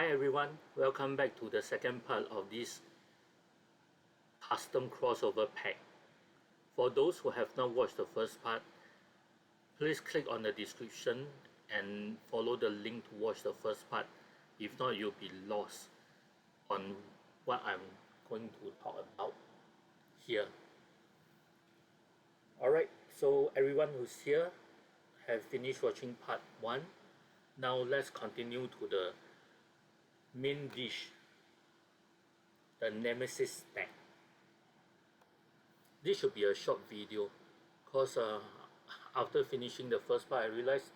Hi everyone, welcome back to the second part of this custom crossover pack. For those who have not watched the first part, please click on the description and follow the link to watch the first part. If not, you'll be lost on what I'm going to talk about here. Alright, so everyone who's here have finished watching part 1. Now let's continue to the main dish, the Nemesis deck. This should be a short video because after finishing the first part I realized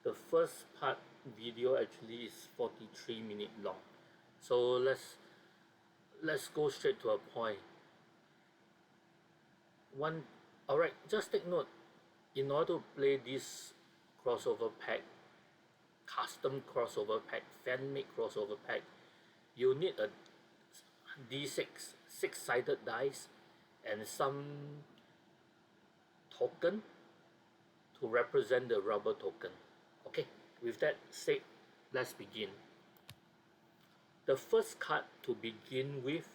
the first part video actually is 43 minutes long. So let's go straight to a point. Alright, just take note, in order to play this crossover pack, custom crossover pack, fan-made crossover pack, you need a D6 6-sided dice and some token to represent the rubber token. Okay, with that said, let's begin. The first card to begin with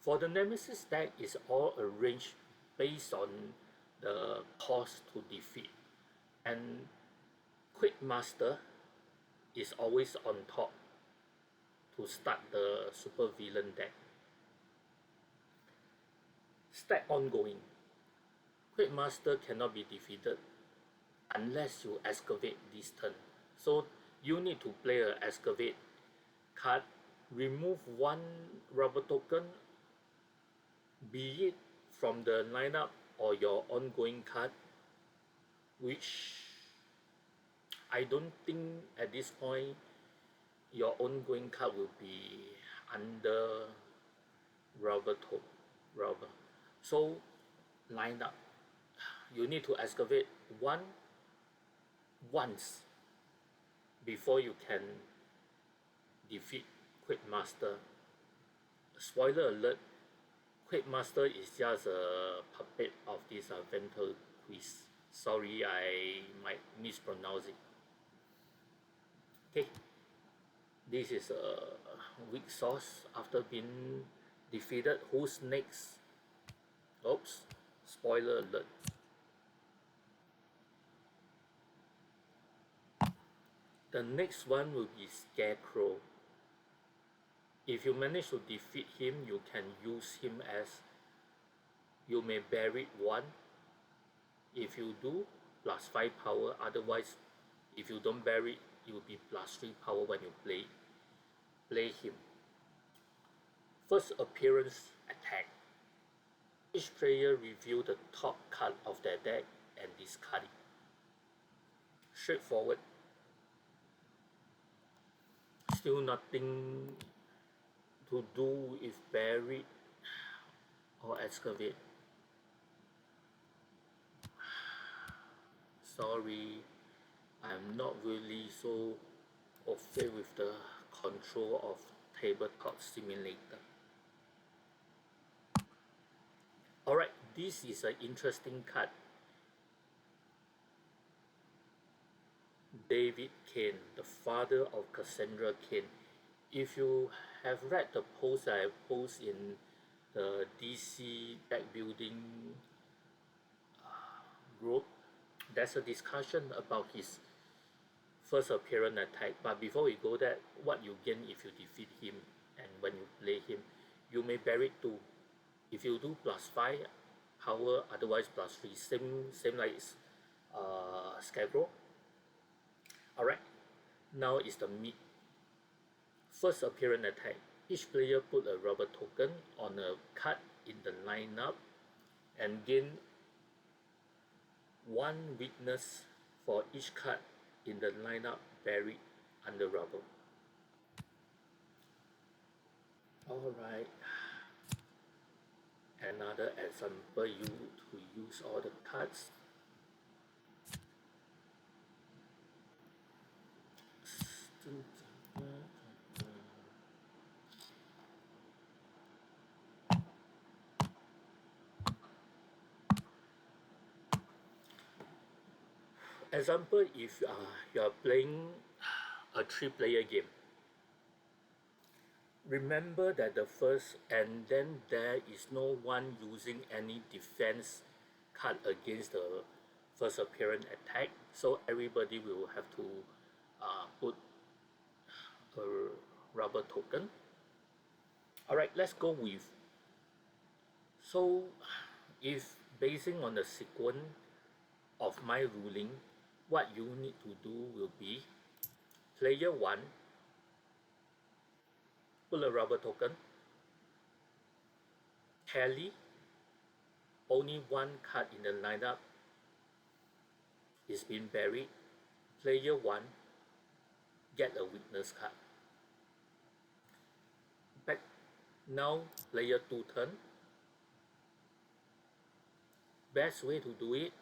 for the Nemesis deck is all arranged based on the cost to defeat, and Quick Master is always on top to start the super villain deck. Stack ongoing. Quick Master cannot be defeated unless you excavate this turn. So you need to play an excavate card, remove one rubber token, be it from the lineup or your ongoing card, which I don't think at this point your ongoing card will be under rubber. So lineup, you need to excavate once before you can defeat Quick Master. Spoiler alert, Quick Master is just a puppet of this ventriloquist. Sorry, I might mispronounce it. Okay, this is a weak sauce after being defeated. Who's next? Oops, spoiler alert. The next one will be Scarecrow. If you manage to defeat him, you can use him as, you may bury one. If you do, +5 power. Otherwise, if you don't bury, it will be +3 power when you play him. First appearance attack. Each player review the top card of their deck and discard it. Straightforward. Still nothing to do if buried or excavate. Sorry, I'm not really so au fait with the control of tabletop simulator. Alright, this is an interesting card. David Kane, the father of Cassandra Kane. If you have read the post I post in the DC deck building group, there's a discussion about his first appearance attack. But before we go there, what you gain if you defeat him and when you play him, you may bury 2. If you do +5 power, otherwise +3, same like Scarecrow. Alright, now is the meat. First appearance attack. Each player put a rubber token on a card in the lineup and gain 1 weakness for each card in the lineup buried under rubber. Alright, another example, you to use all the cards. Example, if you are playing a 3-player game. Remember that the first, and then there is no one using any defense card against the first appearance attack, so everybody will have to put a rubber token. Alright, let's go with, so if basing on the sequence of my ruling, what you need to do will be player 1 put a rubber token, tally only one card in the lineup is being buried, player 1 get a weakness card. Back now, player 2 turn. Best way to do it,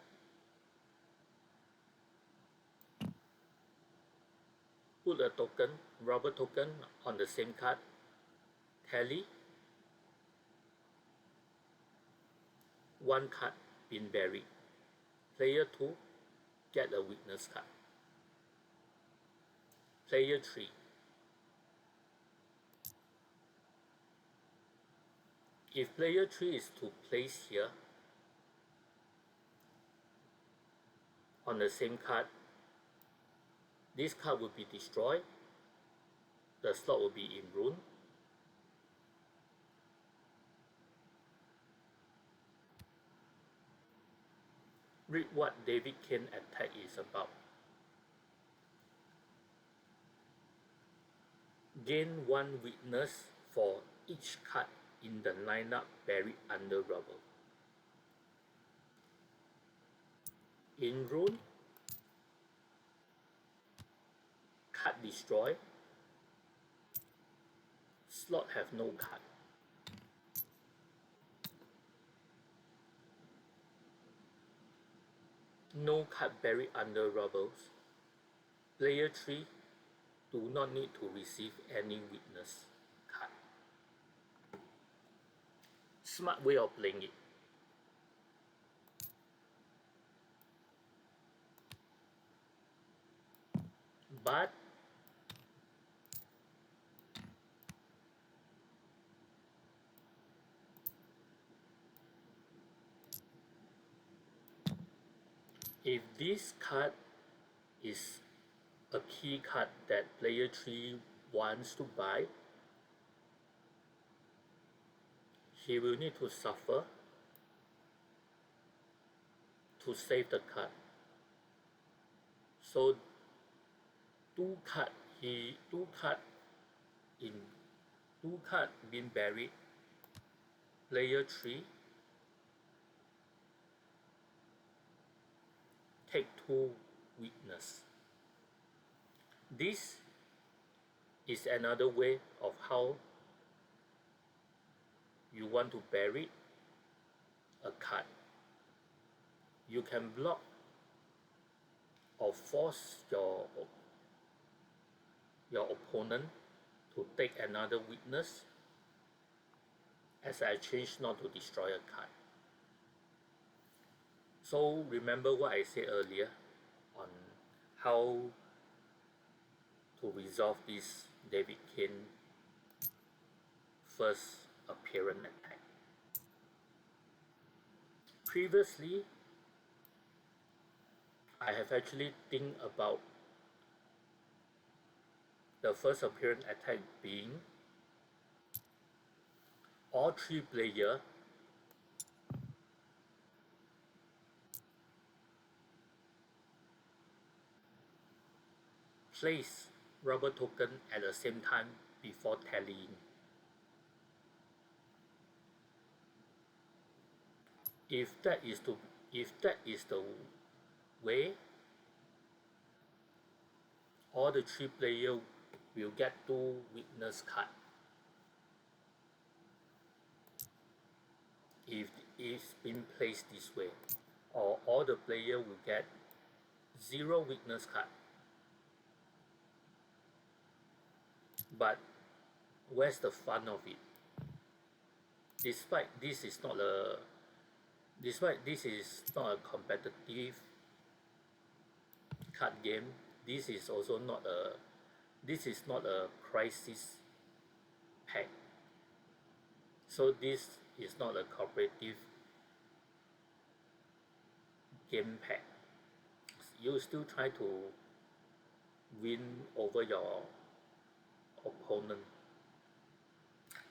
put a token, rubber token on the same card, tally, one card been buried. Player 2 get a weakness card. Player 3 if player 3 is to place here on the same card, this card will be destroyed, the slot will be in ruin. Read what David Kane attack is about. Gain one weakness for each card in the lineup buried under rubble. In ruin, card destroy, slot have no card. No card buried under rubbles. Player 3 do not need to receive any weakness card. Smart way of playing it. But if this card is a key card that player 3 wants to buy, he will need to suffer to save the card. So two card being buried, player 3 take 2 weakness. This is another way of how you want to bury a card. You can block or force your opponent to take another weakness as I change not to destroy a card. So remember what I said earlier on how to resolve this David Kane first appearance attack. Previously, I have actually think about the first appearance attack being all 3 players place rubber token at the same time before tallying. If that is the way, all the 3 players will get 2 weakness cards. If it's been placed this way, or all the players will get 0 weakness card. But where's the fun of it? Despite this is not a competitive card game, this is also not a This is not a crisis pack, so this is not a cooperative game pack. You still try to win over your opponent.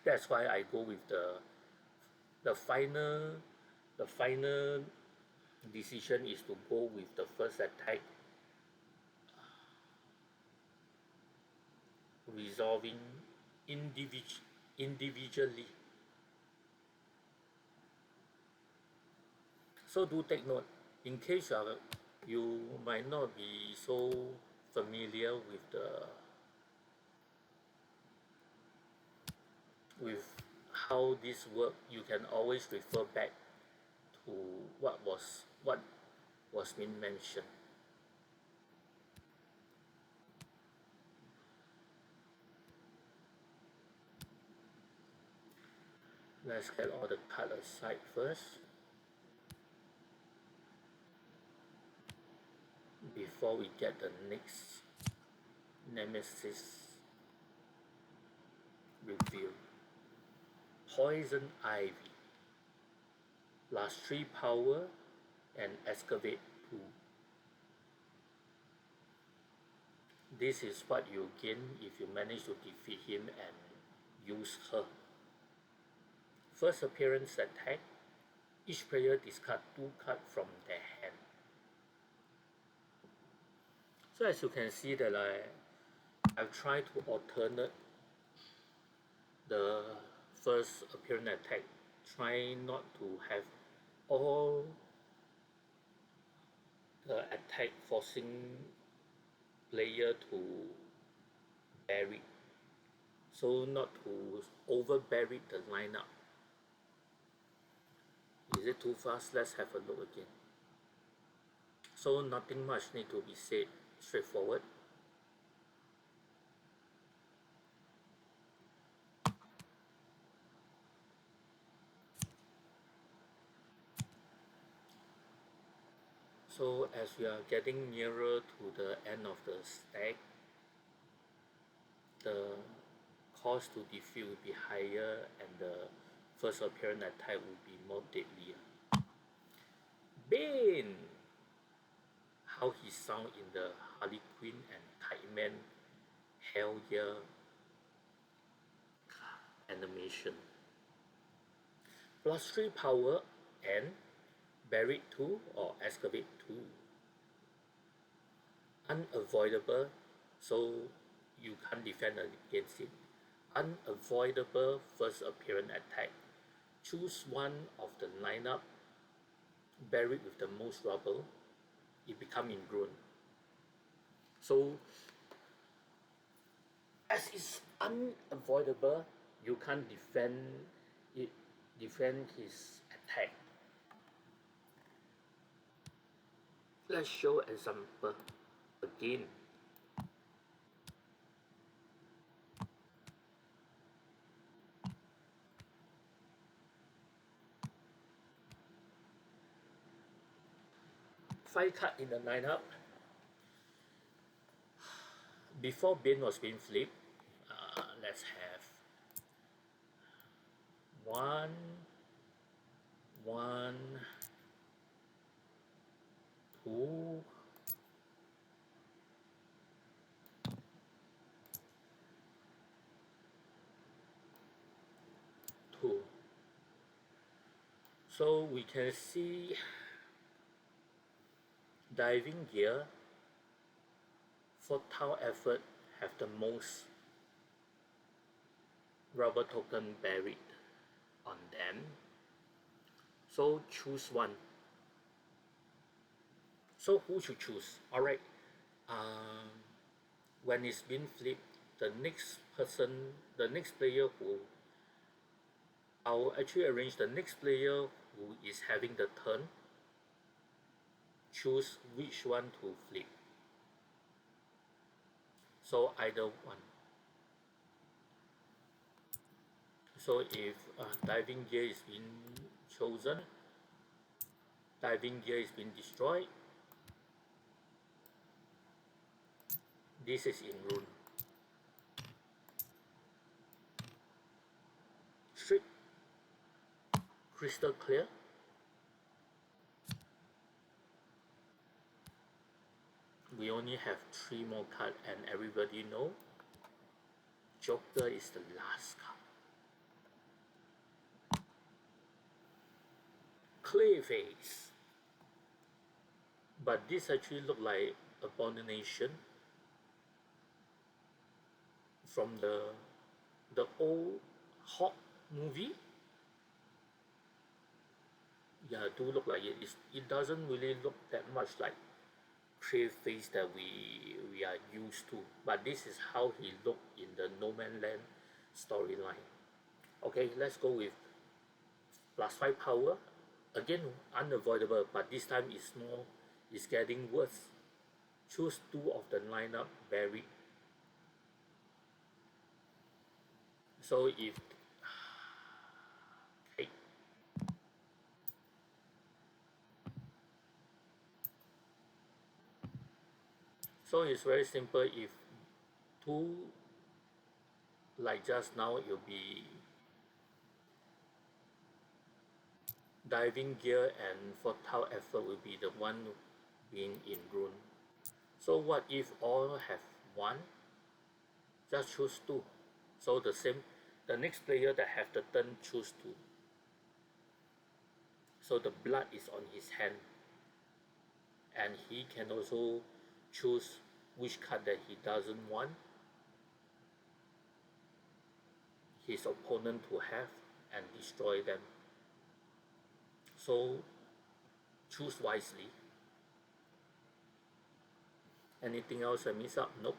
That's why I go with the final the final decision is to go with the first attack, resolving individually. So do take note, in case you might not be so familiar with how this work, you can always refer back to what was being mentioned. Let's get all the card aside first before we get the next Nemesis review. Poison Ivy, plus 3 power and excavate 2. This is what you gain if you manage to defeat him and use her. First appearance attack, each player discard 2 cards from their hand. So as you can see that I've tried to alternate the first appearance attack, try not to have all the attack forcing player to bury, so not to over bury the lineup. Is it too fast? Let's have a look again. So nothing much need to be said, straightforward. So as we are getting nearer to the end of the stack, the cost to defeat will be higher and the first appearance attack will be more deadly. Bane! How he sound in the Harley Quinn and Kite-Man Hell Yeah animation. Plus 3 power and buried 2 or excavate 2. Unavoidable, so you can't defend against it. Unavoidable first appearance attack. Choose one of the lineup buried with the most rubble. It become ingrown. So as it's unavoidable, you can't defend his attack. Let's show example again. Five card in the lineup. Before Bane was being flipped, let's have one, two, two. So we can see diving gear, fertile effort have the most rubber token buried on them. So choose one. So who should choose? Alright. When it's been flipped, the next player who I'll actually arrange the next player who is having the turn, choose which one to flip. So either one. So if diving gear is being chosen, diving gear is being destroyed, this is in rune. crystal clear. We only have 3 more cards, and everybody know Joker is the last card. Clayface. But this actually look like Abomination from the old Hawk movie. Yeah, do look like it. It doesn't really look that much like Clayface that we are used to. But this is how he looked in the No Man Land storyline. Okay, let's go with +5 power. Again, unavoidable, but this time it's getting worse. Choose 2 of the lineup buried. So if okay, so it's very simple. If 2 like just now, it'll be diving gear, and fertile effort will be the one being in rune. So what if all have 1? Just choose 2. So the next player that have the turn choose 2. So the blood is on his hand, and he can also choose which card that he doesn't want his opponent to have and destroy them. So choose wisely. Anything else I miss up? Nope.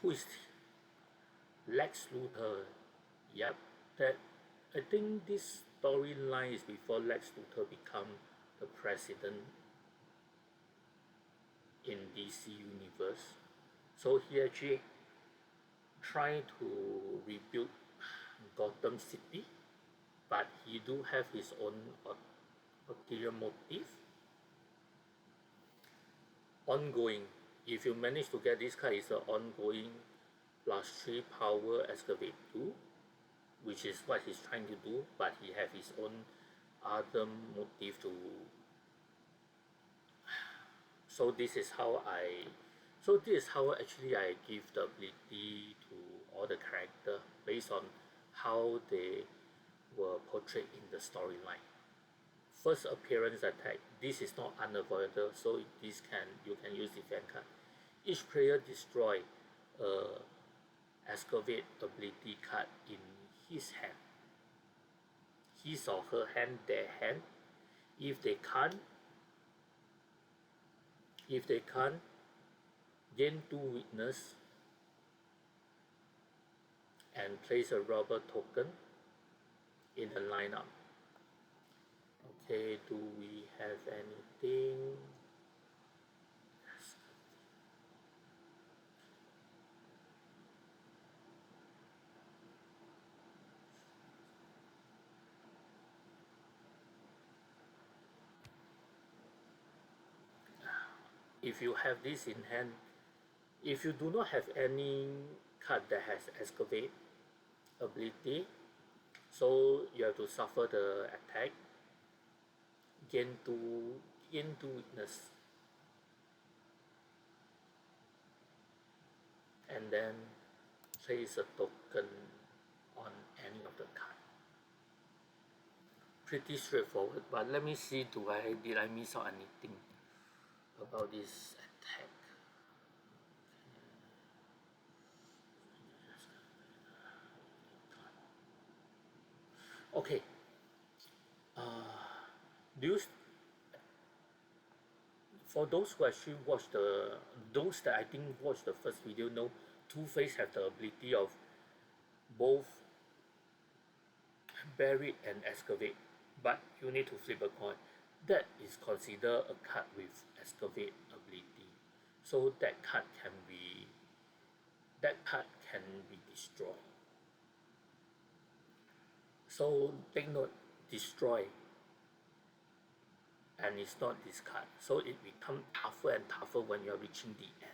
Who is Lex Luthor? Yep. That I think this storyline is before Lex Luthor become the president in DC universe. So he actually trying to rebuild Gotham City, but he do have his own ulterior motive. Ongoing. If you manage to get this card, it's an ongoing +3 power excavate 2, which is what he's trying to do, but he have his own other motive to. So this is how actually I give the ability to all the character based on how they were portrayed in the storyline. First appearance attack. This is not unavoidable, so you can use defense card. Each player destroy a excavate ability card in his hand. His or her hand, their hand. If they can't, gain 2 weakness and place a rubber token in the lineup. Okay, do we have anything? If you have this in hand, if you do not have any card that has excavate ability, so you have to suffer the attack, gain 2 weakness, and then place a token on any of the card. Pretty straightforward, but let me see, did I miss out anything about this attack? Okay. Do you For those who actually watch those that I think watch the first video know Two-Face have the ability of both bury and excavate, but you need to flip a coin. That is considered a card with excavate ability, so that card can be destroyed. So take note, destroy. and it's not discard, so it becomes tougher and tougher when you're reaching the end.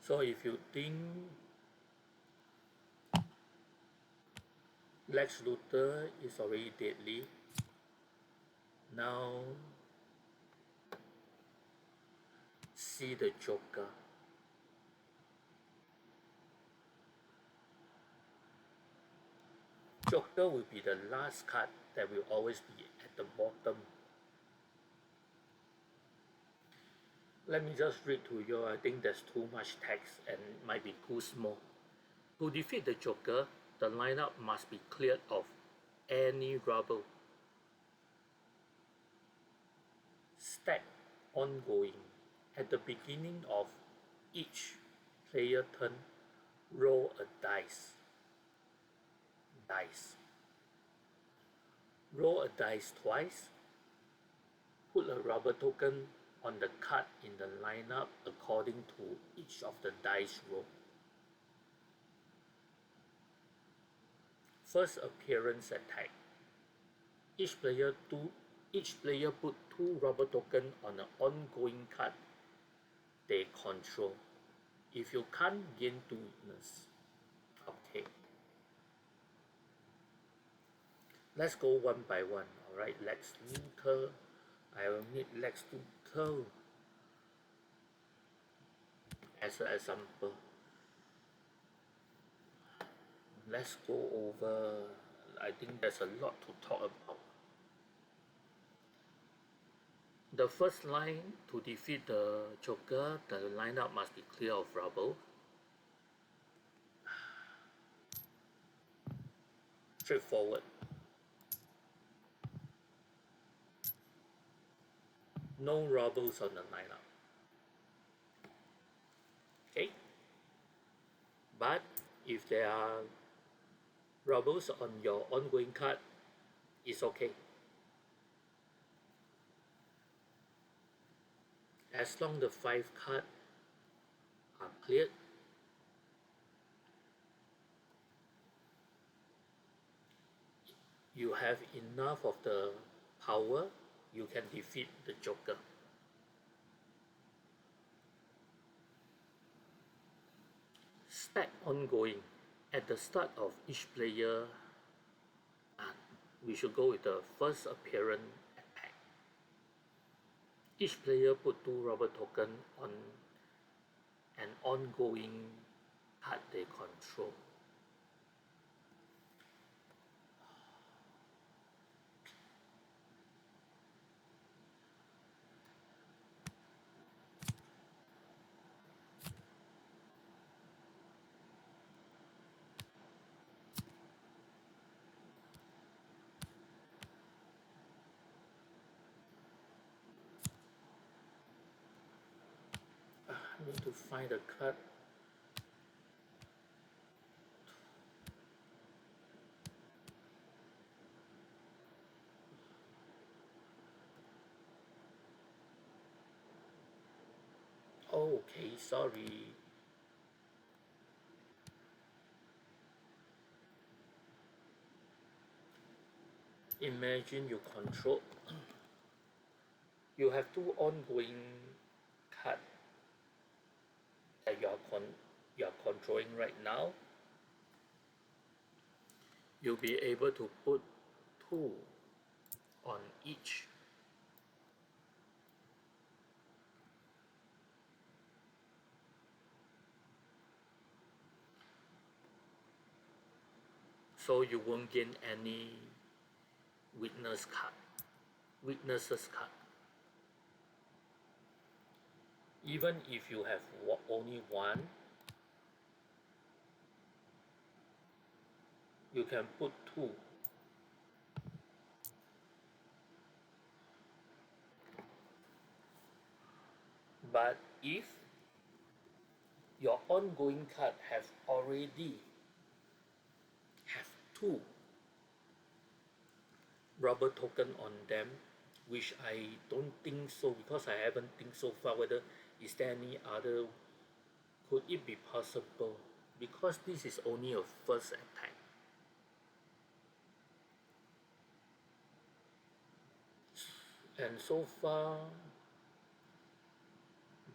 So if you think Lex Luthor is already deadly, now see the Joker. Joker will be the last card that will always be at the bottom. Let me just read to you. I think there's too much text and might be too small. To defeat the Joker, the lineup must be cleared of any rubble. Stack ongoing. At the beginning of each player turn, roll a dice. Roll a dice twice. Put a rubber token on the card in the lineup according to each of the dice roll. First appearance attack. Each player put 2 rubber tokens on an ongoing card they control. If you can't gain 2 weakness. Okay. Let's go one by one. Alright, Lex Luthor. I will need Lex Luthor as an example. Let's go over. I think there's a lot to talk about. The first line, to defeat the Joker, the lineup must be clear of rubble. Straightforward. No rubbles on the lineup. Okay? But if there are rubbles on your ongoing card, it's okay. As long the 5 cards are cleared, you have enough of the power, you can defeat the Joker. Stack ongoing. At the start of each player, we should go with the first appearance attack. Each player put 2 rubber tokens on an ongoing card they control. I need to find the card. Okay, sorry. Imagine you control. You have 2 ongoing cards that you are controlling right now. You'll be able to put 2 on each. So you won't gain any weaknesses card. Even if you have only 1, you can put 2. But if your ongoing card have already have 2 rubber token on them, which I don't think so, because I haven't think so far whether is there any other, could it be possible, because this is only a first attack. And so far,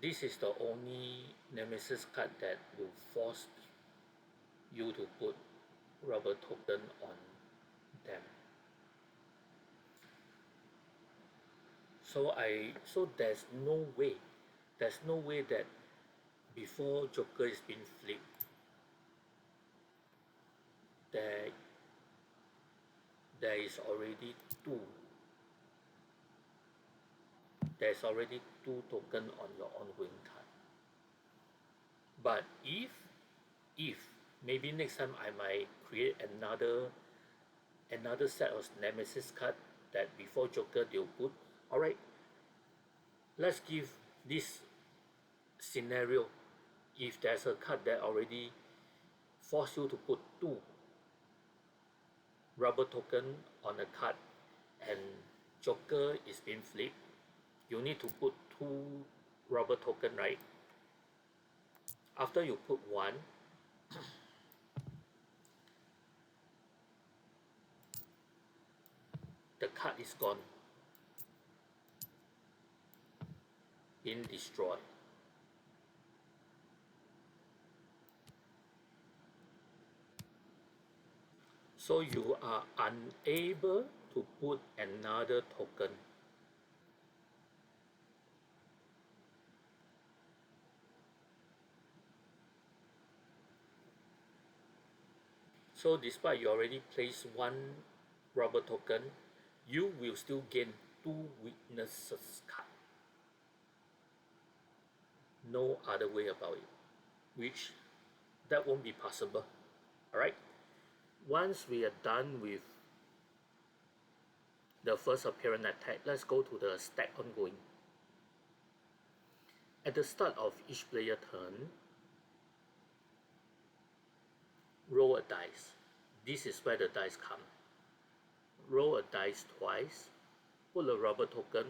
this is the only Nemesis card that will force you to put rubber token on them. So there's no way that before Joker is being flipped, there there is already two. There's already two token on your ongoing card. But if maybe next time I might create another set of Nemesis card that before Joker they'll put. Alright, let's give this scenario. If there's a card that already force you to put two rubber token on a card and Joker is being flipped, you need to put two rubber token, right? After you put one, the card is gone, being destroyed. So you are unable to put another token. So despite you already placed one rubber token, you will still gain two weaknesses card. No other way about it, which that won't be possible. Alright, once we are done with the first appearance attack, let's go to the stack ongoing. At the start of each player turn, roll a dice. This is where the dice come. Roll a dice twice, put a rubber token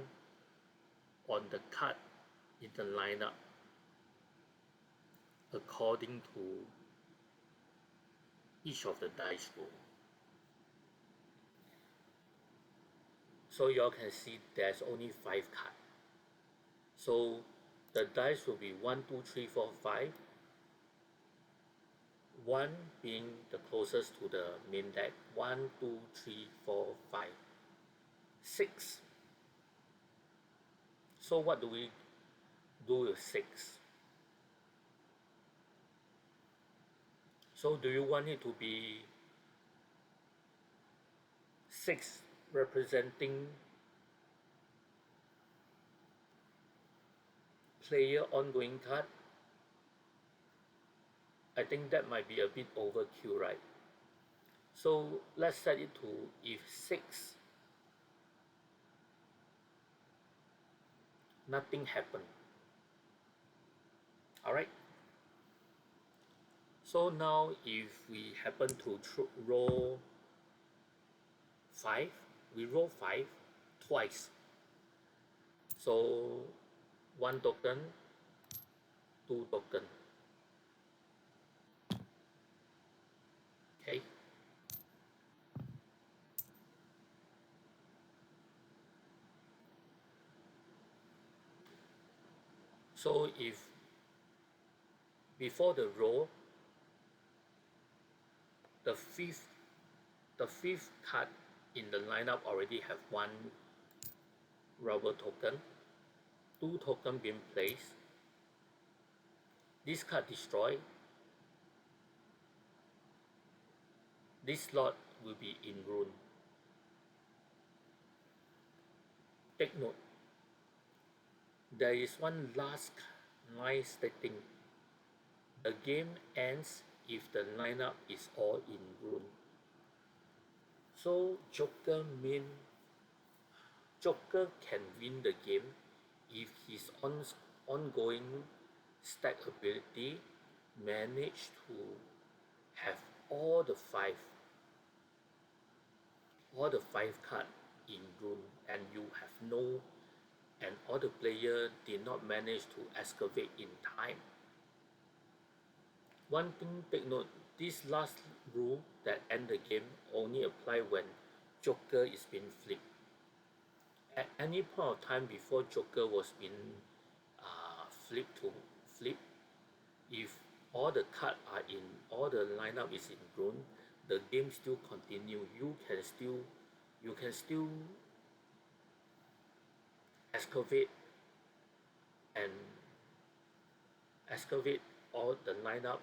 on the card in the lineup according to each of the dice roll. So y'all can see there's only 5 cards. So the dice will be 1, 2, 3, 4, 5. 1 being the closest to the main deck. 1, 2, 3, 4, 5, 6. So what do we do with 6? So do you want it to be 6 representing player ongoing card? I think that might be a bit overkill, right? So let's set it to if 6, nothing happened. Alright. So now if we happen to roll 5, we roll 5 twice. So 1 token, 2 token. Okay. So if before the roll, the fifth card in the lineup already have 1 rubber token, 2 token being placed. This card destroyed. This slot will be in ruin. Take note, there is one last line stating the game ends if the lineup is all in ruin. So Joker can win the game if his ongoing stack ability manage to have all the 5 cards in room and you have no, and all the player did not manage to excavate in time. One thing take note, this last rule that end the game only apply when Joker is being flipped. At any point of time before Joker was being flipped to flip, if all the card are in, all the lineup is in green, the game still continue. You can still excavate and excavate all the lineup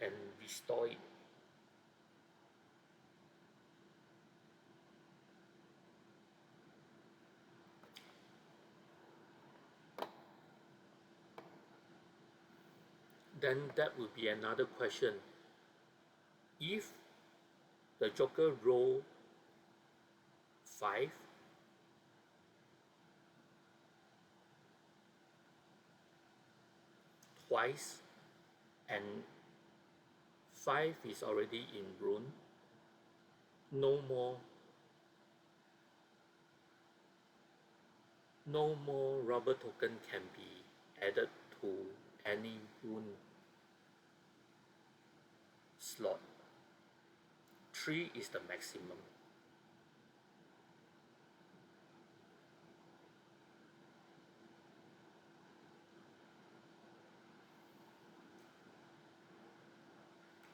and restore it. Then that would be another question. If the Joker roll 5, twice, and 5 is already in rune, no more rubber token can be added to any rune slot. 3 is the maximum.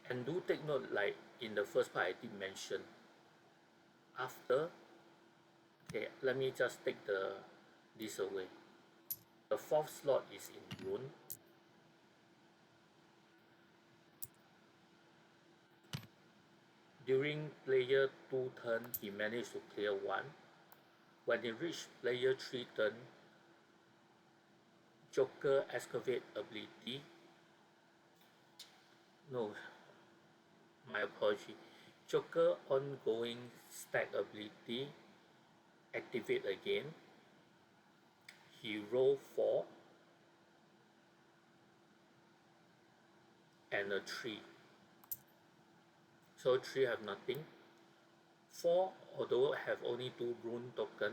And do take note, like in the first part I did mention, after, okay, let me just take this away. The 4th slot is in rune. During player 2 turn, he managed to clear 1. When he reached player 3 turn, Joker excavate ability. No, my apology. Joker ongoing stack ability activate again. He roll 4 and a 3. So 3 have nothing. 4, although have only 2 rune token,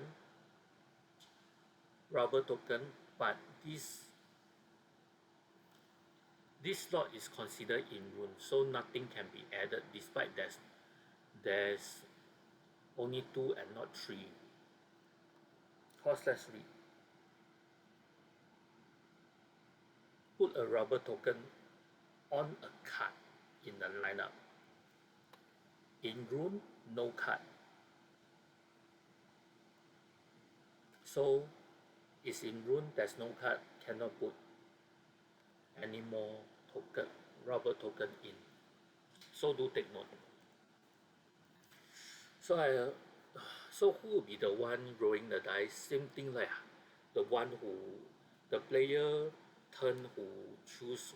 rubber token, but this slot is considered in rune, so nothing can be added despite there's only 2 and not 3. Cause let's read. Put a rubber token on a card in the lineup. In rune, no card. So it's in rune, there's no card, cannot put any more token, rubber token in. So do take note. So who will be the one rolling the dice? Same thing like the one who, the player turn who choose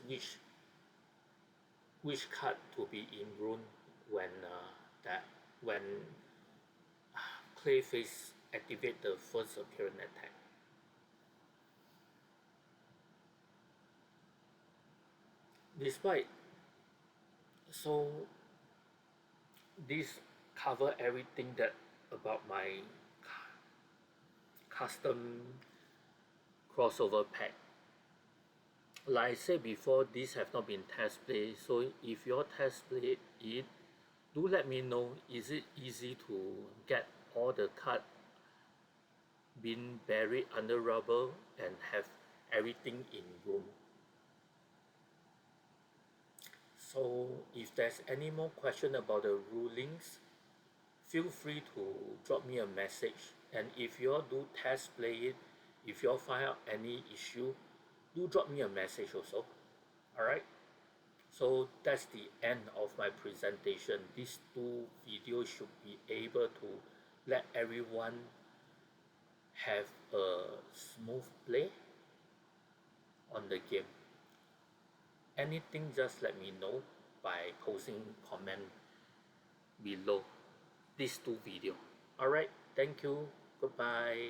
which card to be in rune when when Clayface activate the first appearance attack. Despite, so this cover everything that about my custom crossover pack. Like I said before, these have not been test played, so if you test play it, do let me know. Is it easy to get all the card being buried under rubber and have everything in room? So if there's any more question about the rulings, feel free to drop me a message. And if you all do test play it, if you all find out any issue, do drop me a message also. Alright, so that's the end of my presentation. These 2 videos should be able to let everyone have a smooth play on the game. Anything, just let me know by posting comment below these 2 videos. Alright, thank you, goodbye.